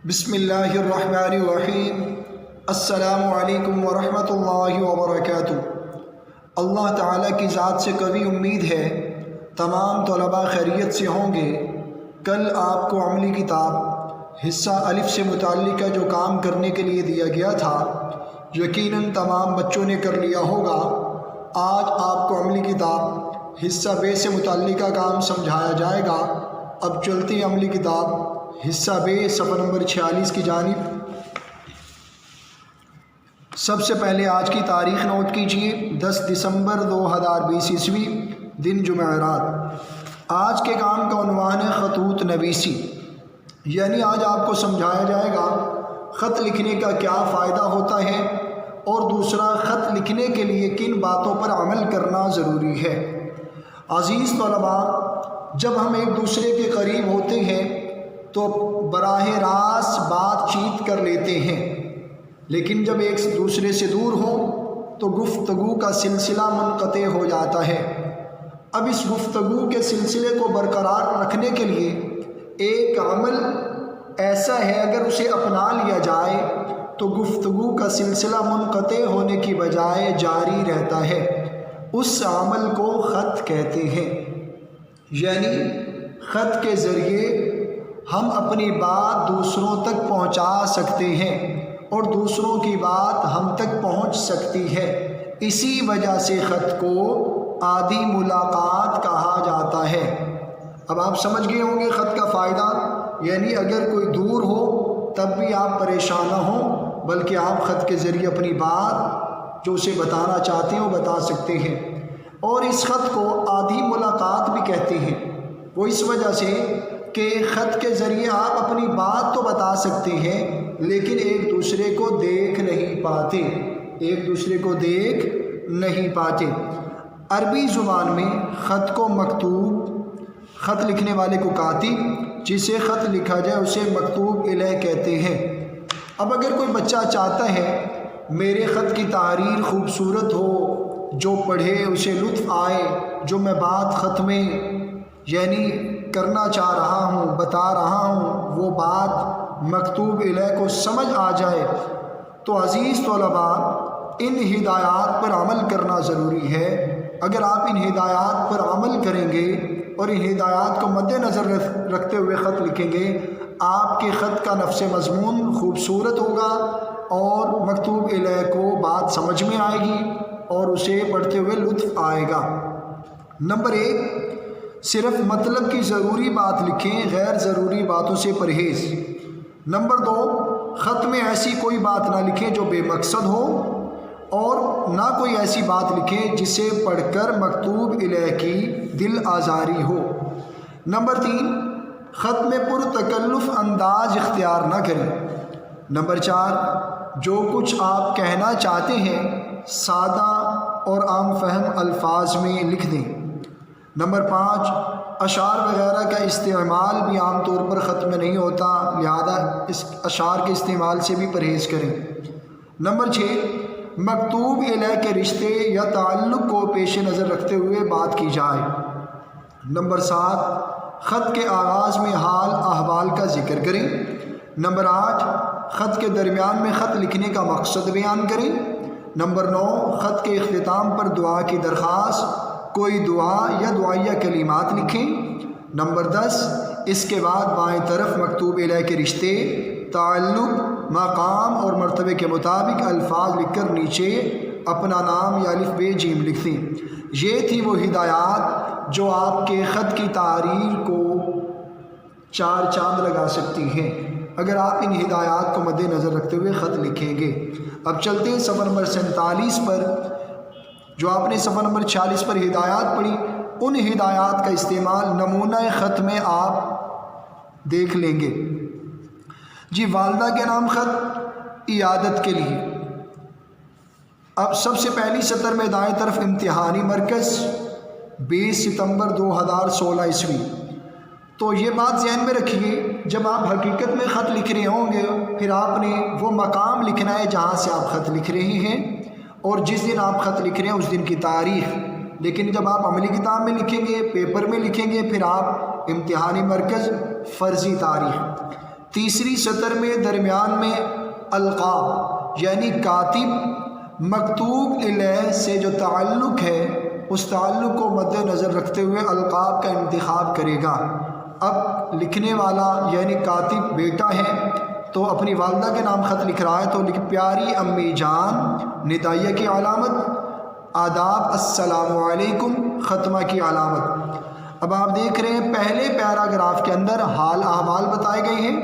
بسم اللہ الرحمن الرحیم۔ السلام علیکم ورحمۃ اللہ وبرکاتہ۔ اللہ تعالیٰ کی ذات سے قوی امید ہے تمام طلباء خیریت سے ہوں گے۔ کل آپ کو عملی کتاب حصہ الف سے متعلقہ جو کام کرنے کے لیے دیا گیا تھا یقیناً تمام بچوں نے کر لیا ہوگا۔ آج آپ کو عملی کتاب حصہ ب سے متعلقہ کام سمجھایا جائے گا۔ اب چلتے ہیں عملی کتاب حصہ ب صفحہ نمبر 46 کی جانب۔ سب سے پہلے آج کی تاریخ نوٹ کیجیے، 10 دسمبر 2020 عیسوی، دن جمعرات۔ آج کے کام کا عنوان ہے خطوط نویسی، یعنی آج آپ کو سمجھایا جائے گا خط لکھنے کا کیا فائدہ ہوتا ہے، اور دوسرا خط لکھنے کے لیے کن باتوں پر عمل کرنا ضروری ہے۔ عزیز طلباء، جب ہم ایک دوسرے کے قریب ہوتے ہیں تو براہ راست بات چیت کر لیتے ہیں، لیکن جب ایک دوسرے سے دور ہوں تو گفتگو کا سلسلہ منقطع ہو جاتا ہے۔ اب اس گفتگو کے سلسلے کو برقرار رکھنے کے لیے ایک عمل ایسا ہے، اگر اسے اپنا لیا جائے تو گفتگو کا سلسلہ منقطع ہونے کی بجائے جاری رہتا ہے۔ اس عمل کو خط کہتے ہیں، یعنی خط کے ذریعے ہم اپنی بات دوسروں تک پہنچا سکتے ہیں اور دوسروں کی بات ہم تک پہنچ سکتی ہے۔ اسی وجہ سے خط کو آدھی ملاقات کہا جاتا ہے۔ اب آپ سمجھ گئے ہوں گے خط کا فائدہ، یعنی اگر کوئی دور ہو تب بھی آپ پریشان نہ ہوں، بلکہ آپ خط کے ذریعے اپنی بات جو اسے بتانا چاہتے ہیں وہ بتا سکتے ہیں۔ اور اس خط کو آدھی ملاقات بھی کہتے ہیں، وہ اس وجہ سے کہ خط کے ذریعے آپ اپنی بات تو بتا سکتے ہیں لیکن ایک دوسرے کو دیکھ نہیں پاتے۔ عربی زبان میں خط کو مکتوب، خط لکھنے والے کو کاتب، جسے خط لکھا جائے اسے مکتوب الیہ کہتے ہیں۔ اب اگر کوئی بچہ چاہتا ہے میرے خط کی تحریر خوبصورت ہو، جو پڑھے اسے لطف آئے، جو میں بات خط میں یعنی کرنا چاہ رہا ہوں، بتا رہا ہوں، وہ بات مکتوب الیہ کو سمجھ آ جائے، تو عزیز طلباء ان ہدایات پر عمل کرنا ضروری ہے۔ اگر آپ ان ہدایات پر عمل کریں گے اور ان ہدایات کو مد نظر رکھتے ہوئے خط لکھیں گے، آپ کے خط کا نفس مضمون خوبصورت ہوگا اور مکتوب الیہ کو بات سمجھ میں آئے گی اور اسے پڑھتے ہوئے لطف آئے گا۔ نمبر 1، صرف مطلب کی ضروری بات لکھیں، غیر ضروری باتوں سے پرہیز۔ نمبر 2، خط میں ایسی کوئی بات نہ لکھیں جو بے مقصد ہو، اور نہ کوئی ایسی بات لکھیں جسے پڑھ کر مکتوب الیہ کی دل آزاری ہو۔ نمبر 3، خط میں پرتکلف انداز اختیار نہ کریں۔ نمبر 4، جو کچھ آپ کہنا چاہتے ہیں سادہ اور عام فہم الفاظ میں لکھ دیں۔ نمبر 5، اشعار وغیرہ کا استعمال بھی عام طور پر خط میں نہیں ہوتا، لہذا اس اشعار کے استعمال سے بھی پرہیز کریں۔ نمبر 6، مکتوب الیہ کے رشتے یا تعلق کو پیش نظر رکھتے ہوئے بات کی جائے۔ نمبر 7، خط کے آغاز میں حال احوال کا ذکر کریں۔ نمبر 8، خط کے درمیان میں خط لکھنے کا مقصد بیان کریں۔ نمبر 9، خط کے اختتام پر دعا کی درخواست، کوئی دعا یا دعائیہ کلمات لکھیں۔ نمبر 10، اس کے بعد بائیں طرف مکتوب الیہ کے رشتے، تعلق، مقام اور مرتبے کے مطابق الفاظ لکھ کر نیچے اپنا نام یا الف ب ج لکھ دیں۔ یہ تھی وہ ہدایات جو آپ کے خط کی تحریر کو 4 چاند لگا سکتی ہیں اگر آپ ان ہدایات کو مد نظر رکھتے ہوئے خط لکھیں گے۔ اب چلتے ہیں صفحہ نمبر 47 پر، جو آپ نے صفحہ نمبر 46 پر ہدایات پڑھی، ان ہدایات کا استعمال نمونہ خط میں آپ دیکھ لیں گے۔ جی، والدہ کے نام خط عیادت کے لیے۔ اب سب سے پہلی سطر میں دائیں طرف امتحانی مرکز، 20 ستمبر 2016 عیسوی۔ تو یہ بات ذہن میں رکھیے، جب آپ حقیقت میں خط لکھ رہے ہوں گے پھر آپ نے وہ مقام لکھنا ہے جہاں سے آپ خط لکھ رہے ہیں، اور جس دن آپ خط لکھ رہے ہیں اس دن کی تاریخ۔ لیکن جب آپ عملی کتاب میں لکھیں گے، پیپر میں لکھیں گے، پھر آپ امتحانی مرکز، فرضی تاریخ۔ تیسری سطر میں درمیان میں القاب یعنی کاتب مکتوب الیہ سے جو تعلق ہے اس تعلق کو مد نظر رکھتے ہوئے القاب کا انتخاب کرے گا۔ اب لکھنے والا یعنی کاتب بیٹا ہے تو اپنی والدہ کے نام خط لکھ رہا ہے تو پیاری امی جان ندائیہ کی علامت، آداب السلام علیکم ختمہ کی علامت۔ اب آپ دیکھ رہے ہیں پہلے پیراگراف کے اندر حال احوال بتائے گئے ہیں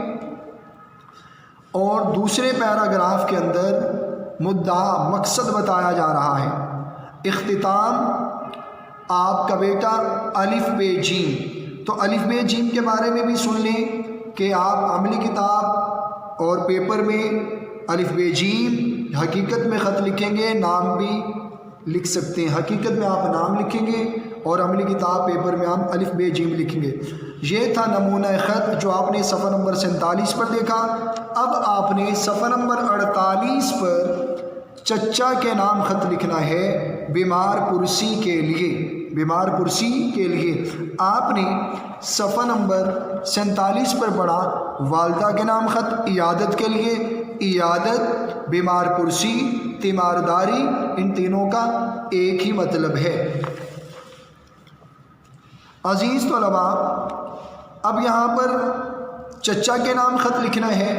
اور دوسرے پیراگراف کے اندر مدعا مقصد بتایا جا رہا ہے۔ اختتام آپ کا بیٹا الف بے جیم، تو الف بے جیم کے بارے میں بھی سن لیں کہ آپ عملی کتاب اور پیپر میں الف بے جیم حقیقت میں خط لکھیں گے، نام بھی لکھ سکتے ہیں۔ حقیقت میں آپ نام لکھیں گے اور عملی کتاب پیپر میں آپ الف بے جیم لکھیں گے۔ یہ تھا نمونہ خط جو آپ نے صفحہ نمبر 47 پر دیکھا۔ اب آپ نے صفحہ نمبر 48 پر چچا کے نام خط لکھنا ہے بیمار پرسی کے لیے۔ بیمار پرسی کے لیے آپ نے صفحہ نمبر 47 پر پڑھا والدہ کے نام خط عیادت کے لیے، عیادت، بیمار پرسی، تیمارداری، ان تینوں کا ایک ہی مطلب ہے۔ عزیز طلباء، اب یہاں پر چچا کے نام خط لکھنا ہے۔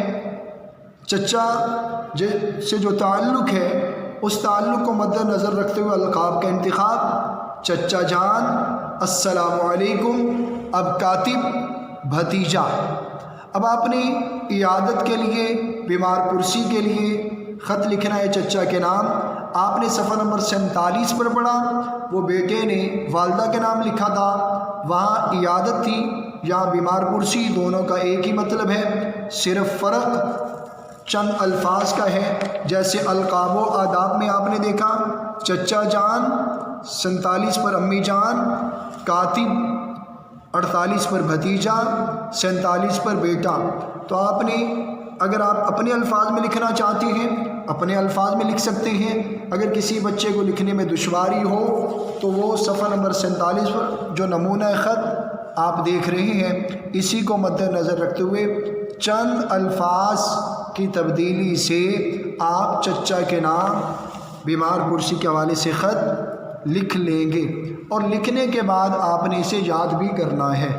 چچا سے جو تعلق ہے اس تعلق کو مد نظر رکھتے ہوئے القاب کا انتخاب، چچا جان، السلام علیکم۔ اب کاتب بھتیجا، اب آپ نے عیادت کے لیے، بیمار پرسی کے لیے خط لکھنا ہے چچا کے نام۔ آپ نے صفحہ نمبر 47 پر پڑھا، وہ بیٹے نے والدہ کے نام لکھا تھا، وہاں عیادت تھی، یہاں بیمار پرسی، دونوں کا ایک ہی مطلب ہے، صرف فرق چند الفاظ کا ہے۔ جیسے القاب و آداب میں آپ نے دیکھا چچا جان 47 پر امی جان، کاتب 48 پر بھتیجا، 47 پر بیٹا۔ تو آپ نے اگر آپ اپنے الفاظ میں لکھنا چاہتے ہیں اپنے الفاظ میں لکھ سکتے ہیں، اگر کسی بچے کو لکھنے میں دشواری ہو تو وہ صفحہ نمبر 47 پر جو نمونہ خط آپ دیکھ رہے ہیں اسی کو مد نظر رکھتے ہوئے چند الفاظ کی تبدیلی سے آپ چچا کے نام بیمار پرسی کے حوالے سے خط لکھ لیں گے، اور لکھنے کے بعد آپ نے اسے یاد بھی کرنا ہے۔